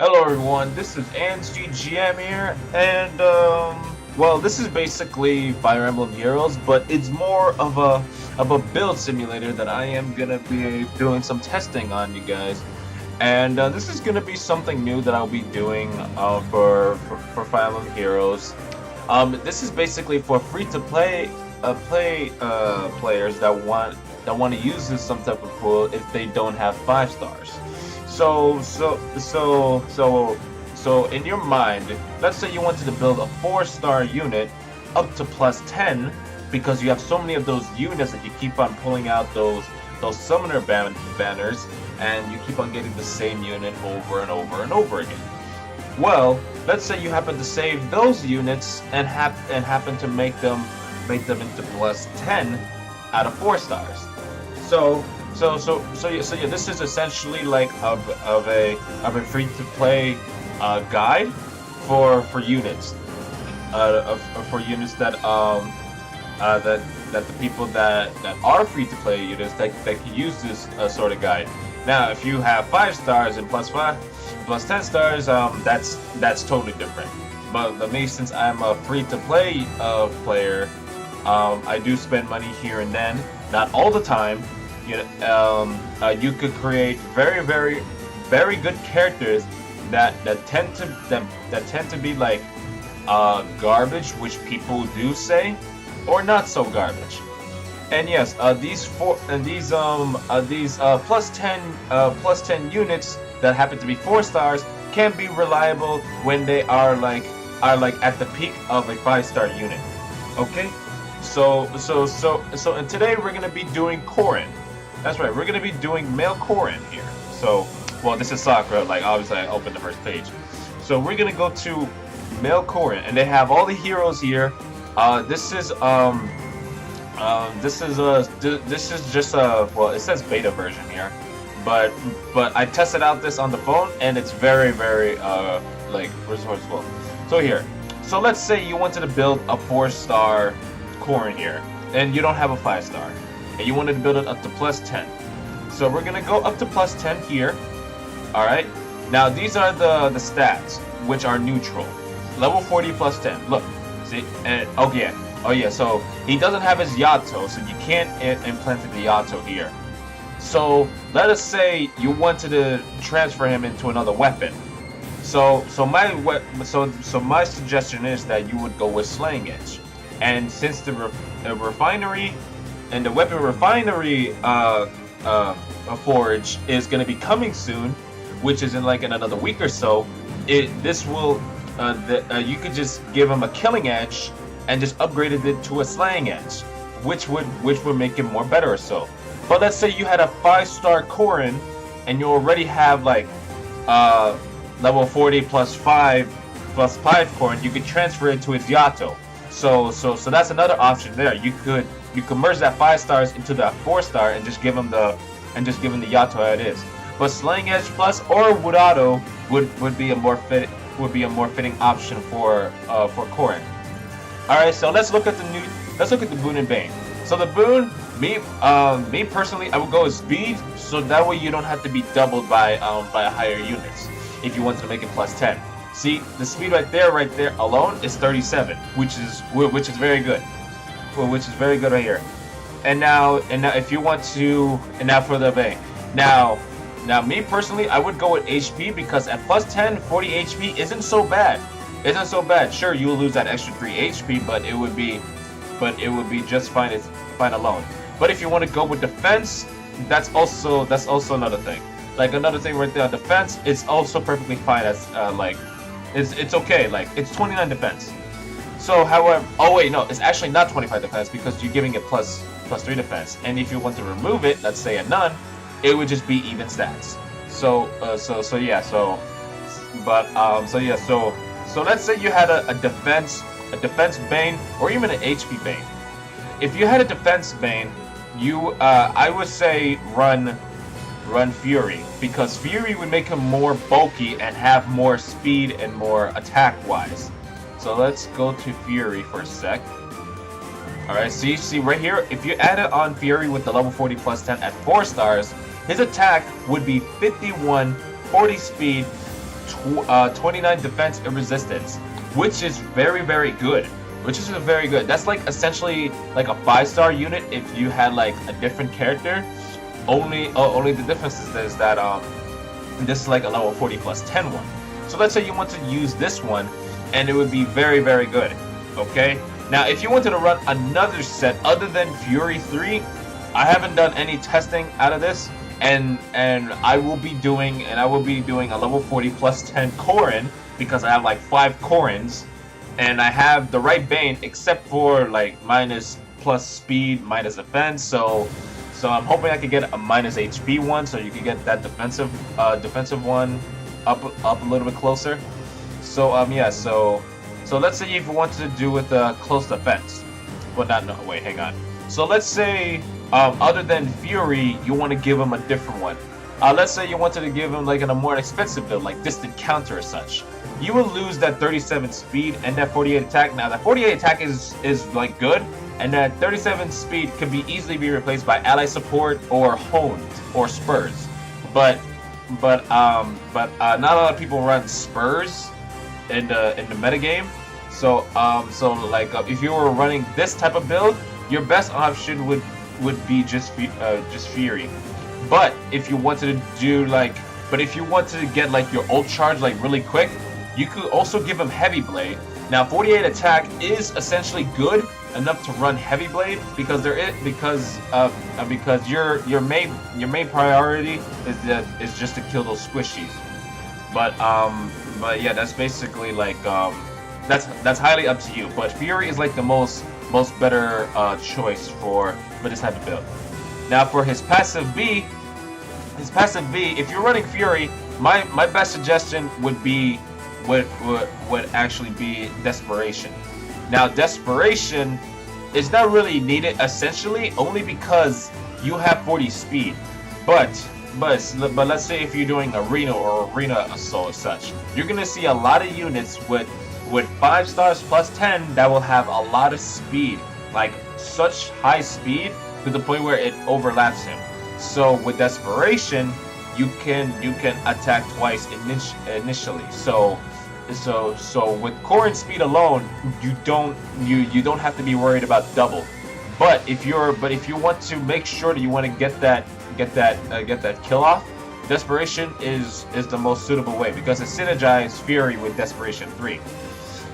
Hello everyone, this is AnsGGM here, and well, this is basically Fire Emblem Heroes, but it's more of a build simulator that I am gonna be doing some testing on, you guys. And this is gonna be something new that I'll be doing for Fire Emblem Heroes. This is basically for free-to-play players that want to use this some type of pool if they don't have 5 stars. So in your mind, let's say you wanted to build a 4-star unit up to +10 because you have so many of those units that you keep on pulling out those summoner banners, and you keep on getting the same unit over and over and over again. Well, let's say you happen to save those units and happen to make them into +10 out of 4 stars. So yeah, this is essentially like of a free-to-play guide for units, for units that the people that are free-to-play units that can use this sort of guide. Now, if you have 5 stars and +10 stars, that's totally different. But me, since I'm a free-to-play player, I do spend money here and then, not all the time. You could create very good characters that tend to be like garbage, which people do say, or not so garbage. And yes, these +10 units that happen to be 4 stars can be reliable when they are like at the peak of a 5-star unit. Okay, and today we're gonna be doing Corrin. That's right, we're gonna be doing male Corrin here. So, well, this is Sakura. Like, obviously, I opened the first page. So we're gonna go to male Corrin, and they have all the heroes here. This is just a, well, it says beta version here, but I tested out this on the phone, and it's very like resourceful. So here, so let's say you wanted to build a 4-star Corrin here, and you don't have a 5-star. And you wanted to build it up to +10. So we're gonna go up to +10 here. Alright. Now these are the stats, which are neutral. Level 40 +10. Look. See? And oh yeah, so he doesn't have his Yato, so you can't implant the Yato here. So let us say you wanted to transfer him into another weapon. So my suggestion is that you would go with Slaying Edge. And since the refinery and the weapon refinery forge is going to be coming soon, which is in like in another week or so, you could just give him a Killing Edge and just upgraded it to a Slaying Edge, which would make him more better or so. But let's say you had a 5-star Corrin and you already have like level 40 +5 Corrin, you could transfer it to his Yato. So that's another option there. You could merge that 5 stars into that 4-star and just give him the Yato how it is. But Slaying Edge Plus or Wurado would be a more fitting option for Corrin. All right, so let's look at the boon and bane. So the boon, me personally, I would go with speed, so that way you don't have to be doubled by higher units if you wanted to make it +10. See, the speed right there alone is 37, which is very good. Which is very good right here. And now if you want to, and now for the bane. Now me personally, I would go with HP because at +10, 40 HP isn't so bad. Sure, you'll lose that extra 3 HP, but it would be just fine alone. But if you want to go with defense, that's also another thing. Like another thing right there on defense, it's also perfectly fine as it's okay. Like it's 29 defense. So, however, oh wait, no, it's actually not 25 defense because you're giving it +3 defense. And if you want to remove it, let's say a none, it would just be even stats. So let's say you had a defense bane or even an HP bane. If you had a defense bane, I would say run Fury, because Fury would make him more bulky and have more speed and more attack wise. So let's go to Fury for a sec. Alright, see right here, if you add it on Fury with the level 40 +10 at 4 stars, his attack would be 51, 40 speed, 29 defense and resistance, which is very good. Very good. That's like essentially like a 5-star unit if you had like a different character. Only the difference is that this is like a level 40 plus 10 one. So let's say you want to use this one, and it would be very good. Okay. Now, if you wanted to run another set other than Fury 3, I haven't done any testing out of this, and I will be doing a level 40 plus 10 Corrin, because I have like 5 Corrins, and I have the right Bane except for like minus plus speed, minus defense. So I'm hoping I could get a minus HP one, so you can get that defensive one up a little bit closer. So yeah, so let's say if you wanted to do with close defense, well, wait, hang on. So let's say other than Fury, you want to give him a different one. Let's say you wanted to give him like a more expensive build, like distant counter or such. You will lose that 37 speed and that 48 attack. Now that 48 attack is like good, and that 37 speed could be easily be replaced by ally support or honed or spurs. But not a lot of people run spurs in the metagame. So like if you were running this type of build, your best option would be just Fury. But if you wanted to get like your ult charge like really quick, you could also give him Heavy Blade. Now 48 attack is essentially good enough to run Heavy Blade because your main priority is just to kill those squishies. But yeah, that's basically like that's highly up to you. But Fury is like the most better choice for this type of build. Now for his passive B, if you're running Fury, my best suggestion would actually be Desperation. Now Desperation is not really needed essentially only because you have 40 speed. But let's say if you're doing arena assault or such, you're gonna see a lot of units with 5 stars plus 10 that will have a lot of speed, like such high speed to the point where it overlaps him. So with Desperation, you can attack twice initially. So with Corrin speed alone, you don't have to be worried about double. But if you want to make sure that you want to get that kill off, Desperation is the most suitable way because it synergizes Fury with Desperation 3.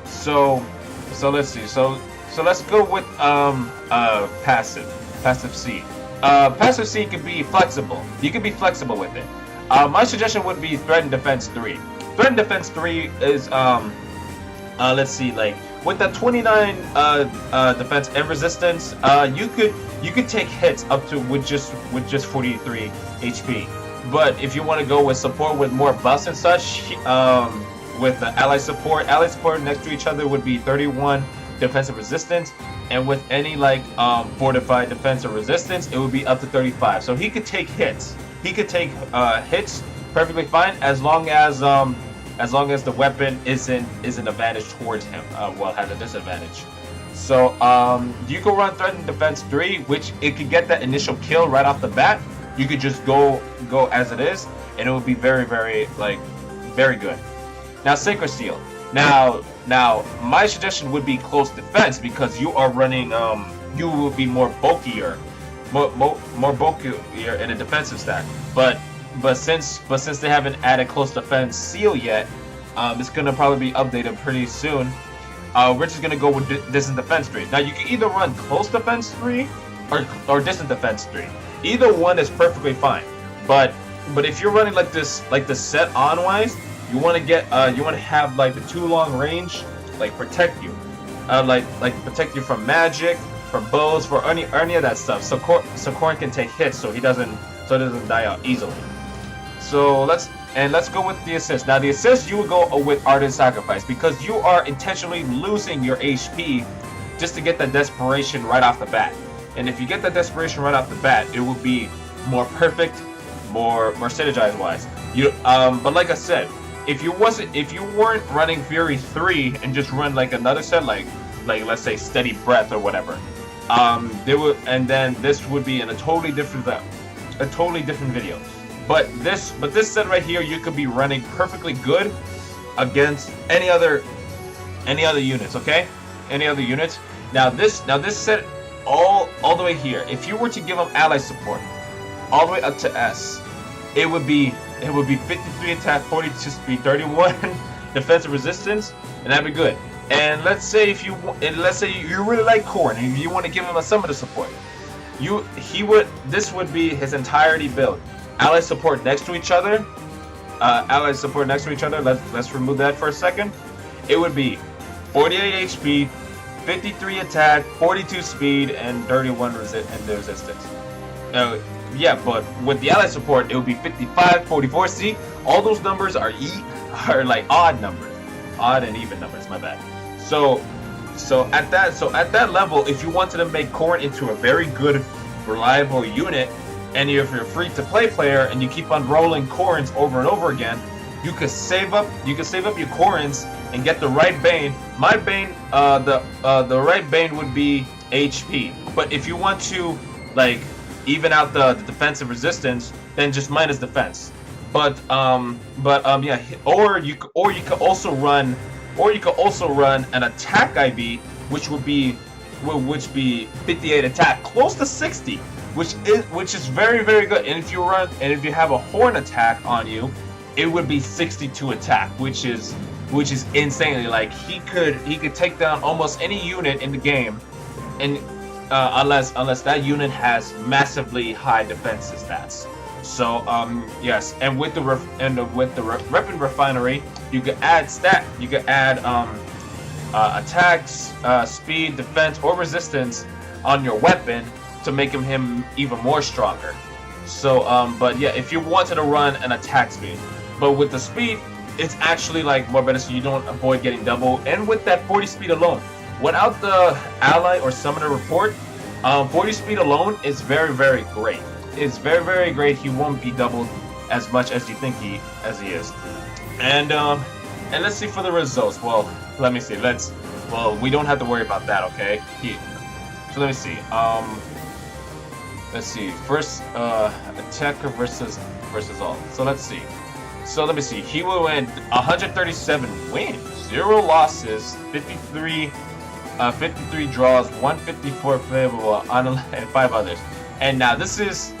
So let's see. So let's go with passive C. Passive C can be flexible. You can be flexible with it. My suggestion would be Threat and Defense 3. Threat and Defense 3 is let's see, like with that 29 defense and resistance, you could take hits up to with just 43 HP. But if you want to go with support with more buffs and such, with the ally support next to each other would be 31 defensive resistance, and with any like fortified defense or resistance, it would be up to 35. So he could take hits. He could take hits perfectly fine as long as the weapon isn't an advantage towards him. Well, has a disadvantage. So you can run Threat and Defense 3, which it could get that initial kill right off the bat. You could just go as it is, and it would be very good. Now Sacred Seal. Now my suggestion would be close defense because you are running you will be more bulkier in a defensive stack. But since they haven't added close defense seal yet, it's gonna probably be updated pretty soon. We're just gonna go with distant defense 3. Now you can either run close defense 3 or distant defense 3. Either one is perfectly fine. But if you're running like the set on wise, you want to have like the too long range, like protect you, like protect you from magic, from bows, for any of that stuff. So Corrin can take hits, so he doesn't die out easily. So let's go with the assist. Now the assist, you would go with Ardent Sacrifice because you are intentionally losing your HP just to get that desperation right off the bat. And if you get that desperation right off the bat, it will be more perfect, more synergized wise. But like I said, if you weren't running Fury 3 and just run like another set, like let's say Steady Breath or whatever, then this would be in a totally different video. But this set right here, you could be running perfectly good against any other units, okay? Any other units. Now this set all the way here. If you were to give them ally support all the way up to S, it would be 53 attack, 42 speed, 31 defensive resistance, and that'd be good. And let's say you really like Corrin and you want to give him a summoner support, this would be his entirety build. Ally support next to each other. Let's remove that for a second. It would be 48 HP, 53 attack, 42 speed, and 31 resistance. Yeah, but with the ally support, it would be 55, 44. See, all those numbers are like odd numbers, odd and even numbers. My bad. So at that level, if you wanted to make Corrin into a very good, reliable unit, and if you're a free-to-play player and you keep on rolling Corrins over and over again, you could save up your Corrins and get the right Bane. My Bane, the right Bane would be HP. But if you want to like even out the defensive resistance, then just minus defense. Yeah. Or you could also run an attack IB, which would be 58 attack, close to 60, which is very, very good. And if you have a horn attack on you, it would be 62 attack, which is insanely, like he could take down almost any unit in the game, and unless that unit has massively high defensive stats. So yes, and with the weapon refinery, you could add attacks, speed, defense, or resistance on your weapon to make him even more stronger. So but yeah, if you wanted to run an attack speed, but with the speed, it's actually like more better, so you don't avoid getting double. And with that 40 speed alone, without the ally or summoner report, 40 speed alone is very, very great. It's very, very great. He won't be doubled as much as you think he is. And let's see for the results. Well, let me see. Well, we don't have to worry about that, okay? So let me see. Let's see. First, attacker versus all. So let's see. So let me see. He will win 137 wins, 0 losses, 53 draws, 154 favorable, and 5 others. And now this is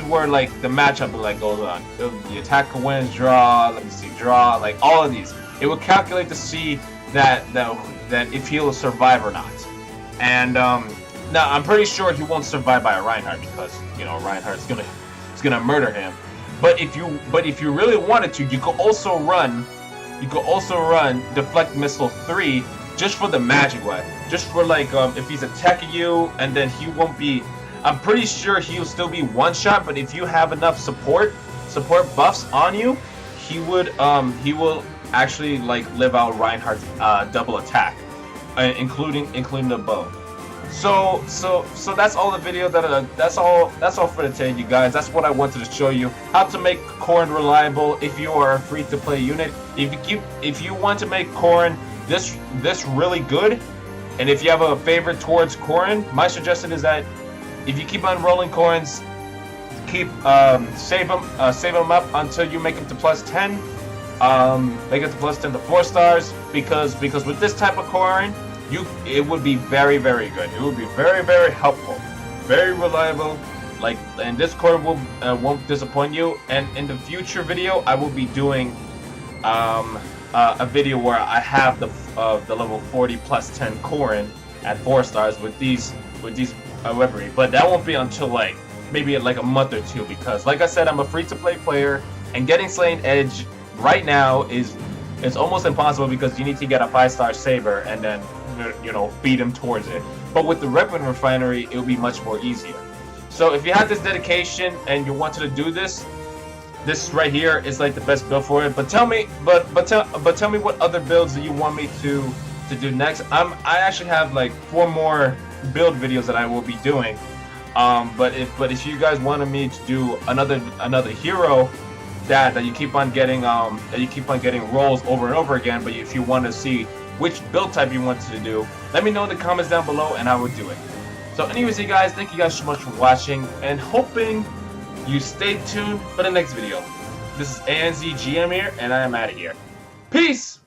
where like the matchup like goes on. The attacker wins, draw. Let me see, draw. Like all of these, it will calculate to see that if he'll survive or not. And now I'm pretty sure he won't survive by a Reinhardt, because Reinhardt's gonna murder him. But if you really wanted to, you could also run deflect missile 3 just for the magic weapon, just for like if he's attacking you, and then he won't be. I'm pretty sure he'll still be one shot, but if you have enough support buffs on you, he will actually like live out Reinhardt's double attack, including the bow. So that's all the video. That's all for today, you guys. That's what I wanted to show you, how to make Corrin reliable if you are a free-to-play unit. If you want to make Corrin this really good, and if you have a favorite towards Corrin, my suggestion is that if you keep on rolling Corrins, save them up until you make them to +10. Make it to +10 to 4 stars, because with this type of Corrin, it would be very, very good. It would be very, very helpful, very reliable. Like, and this Corrin won't disappoint you. And in the future video, I will be doing a video where I have the level 40 +10 Corrin at 4 stars with these weaponry. But that won't be until like maybe like a month or two, because like I said, I'm a free-to-play player, and getting Slaying Edge right now is almost impossible, because you need to get a 5-star saber and then feed him towards it. But with the weapon refinery, it will be much more easier. So if you have this dedication and you wanted to do this right here is like the best build for it. But tell me what other builds that you want me to do next. I actually have like 4 more build videos that I will be doing. But if you guys wanted me to do another hero that you keep on getting rolls over and over again, but if you want to see which build type you wanted to do, let me know in the comments down below and I will do it. So anyways, you guys, thank you guys so much for watching, and hoping You stay tuned for the next video. This is ANZGM here, and I am out of here. Peace!